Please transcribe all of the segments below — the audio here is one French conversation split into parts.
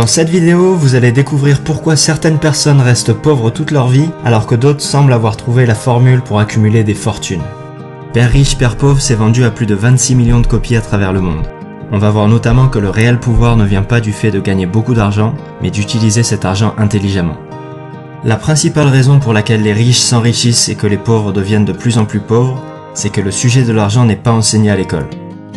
Dans cette vidéo, vous allez découvrir pourquoi certaines personnes restent pauvres toute leur vie alors que d'autres semblent avoir trouvé la formule pour accumuler des fortunes. Père riche, Père pauvre s'est vendu à plus de 26 millions de copies à travers le monde. On va voir notamment que le réel pouvoir ne vient pas du fait de gagner beaucoup d'argent, mais d'utiliser cet argent intelligemment. La principale raison pour laquelle les riches s'enrichissent et que les pauvres deviennent de plus en plus pauvres, c'est que le sujet de l'argent n'est pas enseigné à l'école.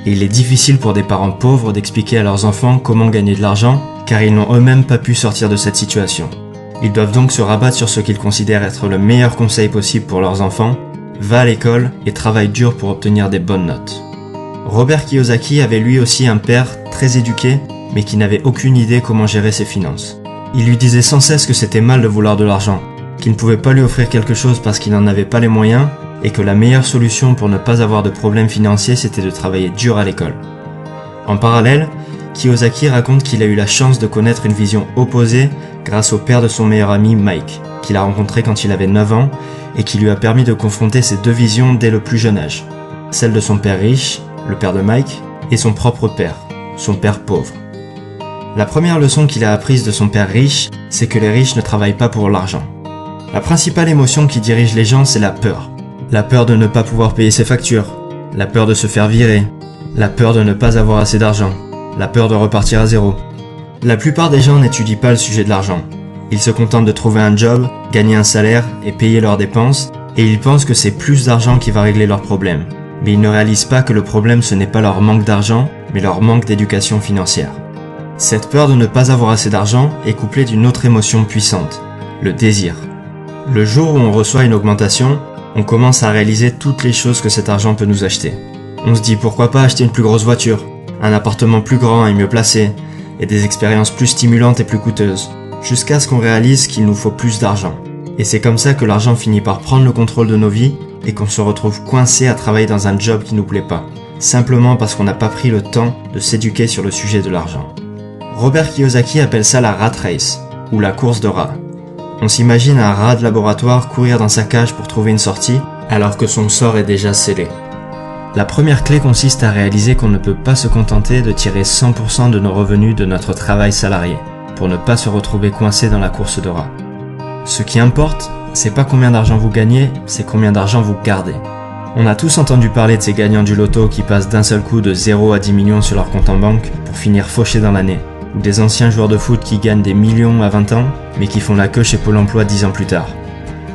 Et il est difficile pour des parents pauvres d'expliquer à leurs enfants comment gagner de l'argent, car ils n'ont eux-mêmes pas pu sortir de cette situation. Ils doivent donc se rabattre sur ce qu'ils considèrent être le meilleur conseil possible pour leurs enfants: va à l'école et travaille dur pour obtenir des bonnes notes. Robert Kiyosaki avait lui aussi un père très éduqué, mais qui n'avait aucune idée comment gérer ses finances. Il lui disait sans cesse que c'était mal de vouloir de l'argent, qu'il ne pouvait pas lui offrir quelque chose parce qu'il n'en avait pas les moyens, et que la meilleure solution pour ne pas avoir de problèmes financiers c'était de travailler dur à l'école. En parallèle, Kiyosaki raconte qu'il a eu la chance de connaître une vision opposée grâce au père de son meilleur ami Mike, qu'il a rencontré quand il avait 9 ans et qui lui a permis de confronter ces deux visions dès le plus jeune âge. Celle de son père riche, le père de Mike, et son propre père, son père pauvre. La première leçon qu'il a apprise de son père riche, c'est que les riches ne travaillent pas pour l'argent. La principale émotion qui dirige les gens, c'est la peur. La peur de ne pas pouvoir payer ses factures, la peur de se faire virer, la peur de ne pas avoir assez d'argent, la peur de repartir à zéro. La plupart des gens n'étudient pas le sujet de l'argent. Ils se contentent de trouver un job, gagner un salaire et payer leurs dépenses, et ils pensent que c'est plus d'argent qui va régler leurs problèmes. Mais ils ne réalisent pas que le problème ce n'est pas leur manque d'argent, mais leur manque d'éducation financière. Cette peur de ne pas avoir assez d'argent est couplée d'une autre émotion puissante, le désir. Le jour où on reçoit une augmentation, on commence à réaliser toutes les choses que cet argent peut nous acheter. On se dit pourquoi pas acheter une plus grosse voiture, un appartement plus grand et mieux placé, et des expériences plus stimulantes et plus coûteuses, jusqu'à ce qu'on réalise qu'il nous faut plus d'argent. Et c'est comme ça que l'argent finit par prendre le contrôle de nos vies et qu'on se retrouve coincé à travailler dans un job qui nous plaît pas, simplement parce qu'on n'a pas pris le temps de s'éduquer sur le sujet de l'argent. Robert Kiyosaki appelle ça la rat race, ou la course de rats. On s'imagine un rat de laboratoire courir dans sa cage pour trouver une sortie, alors que son sort est déjà scellé. La première clé consiste à réaliser qu'on ne peut pas se contenter de tirer 100% de nos revenus de notre travail salarié, pour ne pas se retrouver coincé dans la course de rats. Ce qui importe, c'est pas combien d'argent vous gagnez, c'est combien d'argent vous gardez. On a tous entendu parler de ces gagnants du loto qui passent d'un seul coup de 0 à 10 millions sur leur compte en banque pour finir fauchés dans l'année, ou des anciens joueurs de foot qui gagnent des millions à 20 ans, mais qui font la queue chez Pôle emploi 10 ans plus tard.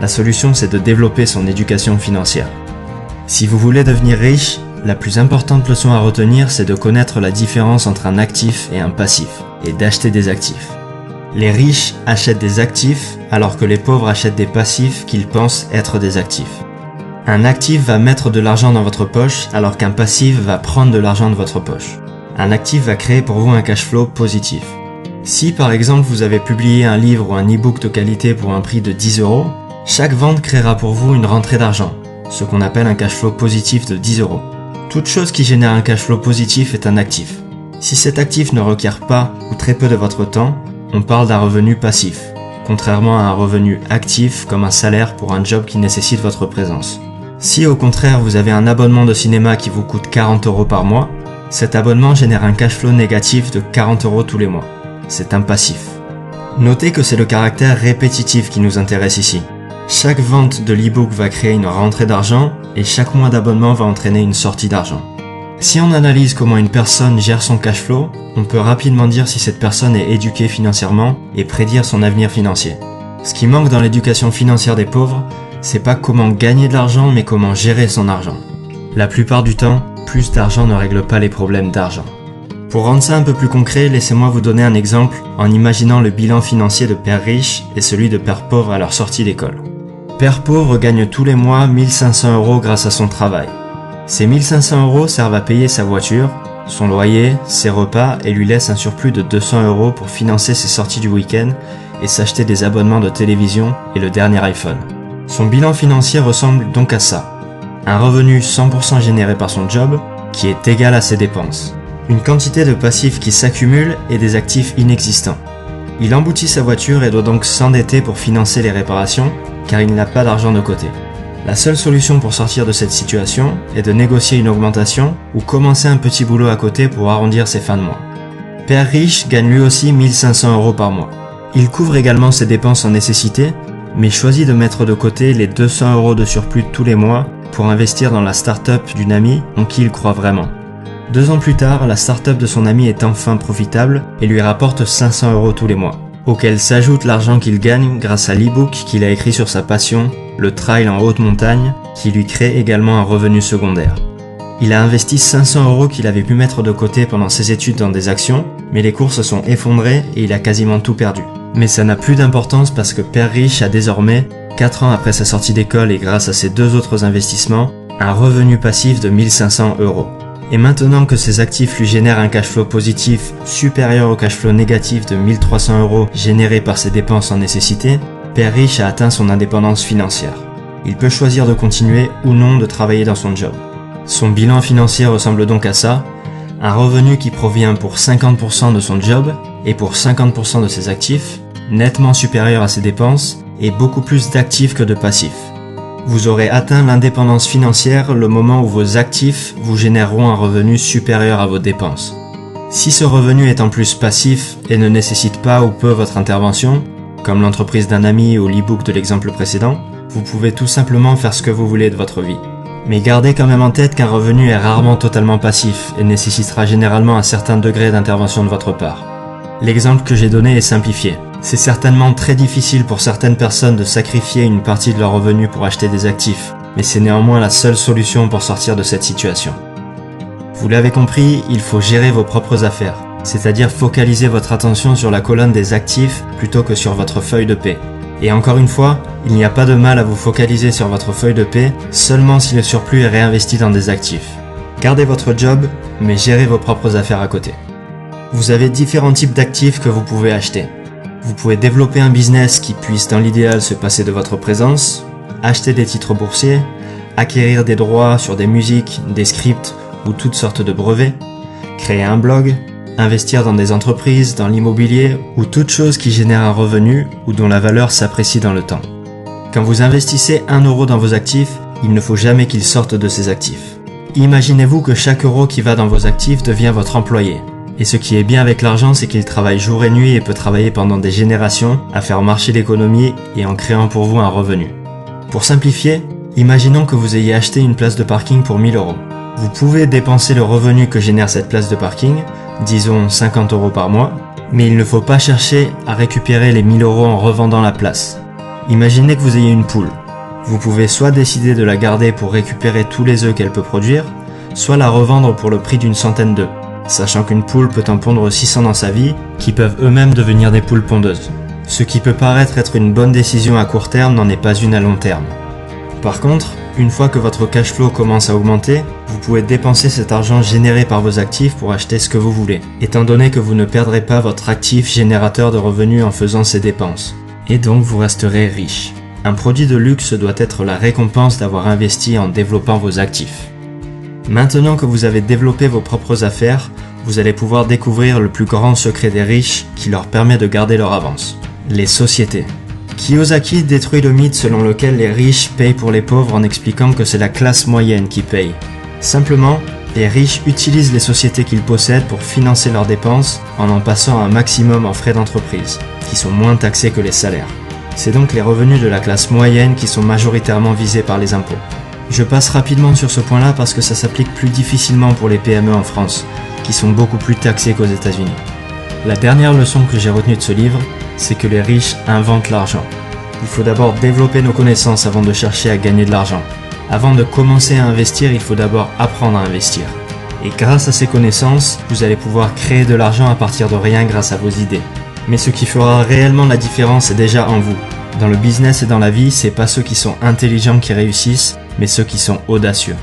La solution, c'est de développer son éducation financière. Si vous voulez devenir riche, la plus importante leçon à retenir, c'est de connaître la différence entre un actif et un passif, et d'acheter des actifs. Les riches achètent des actifs, alors que les pauvres achètent des passifs qu'ils pensent être des actifs. Un actif va mettre de l'argent dans votre poche, alors qu'un passif va prendre de l'argent de votre poche. Un actif va créer pour vous un cash flow positif. Si par exemple vous avez publié un livre ou un e-book de qualité pour un prix de 10 €, chaque vente créera pour vous une rentrée d'argent, ce qu'on appelle un cash flow positif de 10 €. Toute chose qui génère un cash flow positif est un actif. Si cet actif ne requiert pas ou très peu de votre temps, on parle d'un revenu passif, contrairement à un revenu actif comme un salaire pour un job qui nécessite votre présence. Si au contraire vous avez un abonnement de cinéma qui vous coûte 40 € par mois, cet abonnement génère un cash flow négatif de 40 € tous les mois. C'est un passif. Notez que c'est le caractère répétitif qui nous intéresse ici. Chaque vente de l'e-book va créer une rentrée d'argent et chaque mois d'abonnement va entraîner une sortie d'argent. Si on analyse comment une personne gère son cash flow, on peut rapidement dire si cette personne est éduquée financièrement et prédire son avenir financier. Ce qui manque dans l'éducation financière des pauvres, c'est pas comment gagner de l'argent mais comment gérer son argent. La plupart du temps, plus d'argent ne règle pas les problèmes d'argent. Pour rendre ça un peu plus concret, laissez-moi vous donner un exemple en imaginant le bilan financier de père riche et celui de père pauvre à leur sortie d'école. Père pauvre gagne tous les mois 1500 € grâce à son travail. Ces 1500 € servent à payer sa voiture, son loyer, ses repas et lui laissent un surplus de 200 € pour financer ses sorties du week-end et s'acheter des abonnements de télévision et le dernier iPhone. Son bilan financier ressemble donc à ça. Un revenu 100% généré par son job qui est égal à ses dépenses. Une quantité de passifs qui s'accumule et des actifs inexistants. Il emboutit sa voiture et doit donc s'endetter pour financer les réparations car il n'a pas d'argent de côté. La seule solution pour sortir de cette situation est de négocier une augmentation ou commencer un petit boulot à côté pour arrondir ses fins de mois. Père riche gagne lui aussi 1500 € par mois. Il couvre également ses dépenses en nécessité, mais choisit de mettre de côté les 200 € de surplus tous les mois pour investir dans la start-up d'une amie en qui il croit vraiment. 2 ans plus tard, la start-up de son ami est enfin profitable et lui rapporte 500 € tous les mois, auquel s'ajoute l'argent qu'il gagne grâce à l'e-book qu'il a écrit sur sa passion, le trail en haute montagne, qui lui crée également un revenu secondaire. Il a investi 500 € qu'il avait pu mettre de côté pendant ses études dans des actions, mais les cours se sont effondrés et il a quasiment tout perdu. Mais ça n'a plus d'importance parce que Père riche a désormais, 4 ans après sa sortie d'école et grâce à ses 2 autres investissements, un revenu passif de 1500 €. Et maintenant que ses actifs lui génèrent un cash flow positif supérieur au cash flow négatif de 1300 € généré par ses dépenses en nécessité, Père riche a atteint son indépendance financière. Il peut choisir de continuer ou non de travailler dans son job. Son bilan financier ressemble donc à ça, un revenu qui provient pour 50% de son job et pour 50% de ses actifs, nettement supérieur à ses dépenses et beaucoup plus d'actifs que de passifs. Vous aurez atteint l'indépendance financière le moment où vos actifs vous généreront un revenu supérieur à vos dépenses. Si ce revenu est en plus passif et ne nécessite pas ou peu votre intervention, comme l'entreprise d'un ami ou l'e-book de l'exemple précédent, vous pouvez tout simplement faire ce que vous voulez de votre vie. Mais gardez quand même en tête qu'un revenu est rarement totalement passif et nécessitera généralement un certain degré d'intervention de votre part. L'exemple que j'ai donné est simplifié. C'est certainement très difficile pour certaines personnes de sacrifier une partie de leur revenu pour acheter des actifs, mais c'est néanmoins la seule solution pour sortir de cette situation. Vous l'avez compris, il faut gérer vos propres affaires, c'est-à-dire focaliser votre attention sur la colonne des actifs plutôt que sur votre feuille de paie. Et encore une fois, il n'y a pas de mal à vous focaliser sur votre feuille de paie seulement si le surplus est réinvesti dans des actifs. Gardez votre job, mais gérez vos propres affaires à côté. Vous avez différents types d'actifs que vous pouvez acheter. Vous pouvez développer un business qui puisse dans l'idéal se passer de votre présence, acheter des titres boursiers, acquérir des droits sur des musiques, des scripts ou toutes sortes de brevets, créer un blog, investir dans des entreprises, dans l'immobilier ou toute chose qui génère un revenu ou dont la valeur s'apprécie dans le temps. Quand vous investissez 1 € dans vos actifs, il ne faut jamais qu'il sorte de ces actifs. Imaginez-vous que chaque euro qui va dans vos actifs devient votre employé. Et ce qui est bien avec l'argent, c'est qu'il travaille jour et nuit et peut travailler pendant des générations à faire marcher l'économie et en créant pour vous un revenu. Pour simplifier, imaginons que vous ayez acheté une place de parking pour 1000 €. Vous pouvez dépenser le revenu que génère cette place de parking, disons 50 € par mois, mais il ne faut pas chercher à récupérer les 1000 € en revendant la place. Imaginez que vous ayez une poule. Vous pouvez soit décider de la garder pour récupérer tous les œufs qu'elle peut produire, soit la revendre pour le prix d'une centaine d'œufs, sachant qu'une poule peut en pondre 600 dans sa vie, qui peuvent eux-mêmes devenir des poules pondeuses. Ce qui peut paraître être une bonne décision à court terme n'en est pas une à long terme. Par contre, une fois que votre cash flow commence à augmenter, vous pouvez dépenser cet argent généré par vos actifs pour acheter ce que vous voulez, étant donné que vous ne perdrez pas votre actif générateur de revenus en faisant ces dépenses. Et donc vous resterez riche. Un produit de luxe doit être la récompense d'avoir investi en développant vos actifs. Maintenant que vous avez développé vos propres affaires, vous allez pouvoir découvrir le plus grand secret des riches qui leur permet de garder leur avance. Les sociétés. Kiyosaki détruit le mythe selon lequel les riches payent pour les pauvres en expliquant que c'est la classe moyenne qui paye. Simplement, les riches utilisent les sociétés qu'ils possèdent pour financer leurs dépenses en passant un maximum en frais d'entreprise, qui sont moins taxés que les salaires. C'est donc les revenus de la classe moyenne qui sont majoritairement visés par les impôts. Je passe rapidement sur ce point-là parce que ça s'applique plus difficilement pour les PME en France, qui sont beaucoup plus taxés qu'aux États-Unis. La dernière leçon que j'ai retenue de ce livre, c'est que les riches inventent l'argent. Il faut d'abord développer nos connaissances avant de chercher à gagner de l'argent. Avant de commencer à investir, il faut d'abord apprendre à investir. Et grâce à ces connaissances, vous allez pouvoir créer de l'argent à partir de rien grâce à vos idées. Mais ce qui fera réellement la différence est déjà en vous. Dans le business et dans la vie, c'est pas ceux qui sont intelligents qui réussissent, mais ceux qui sont audacieux.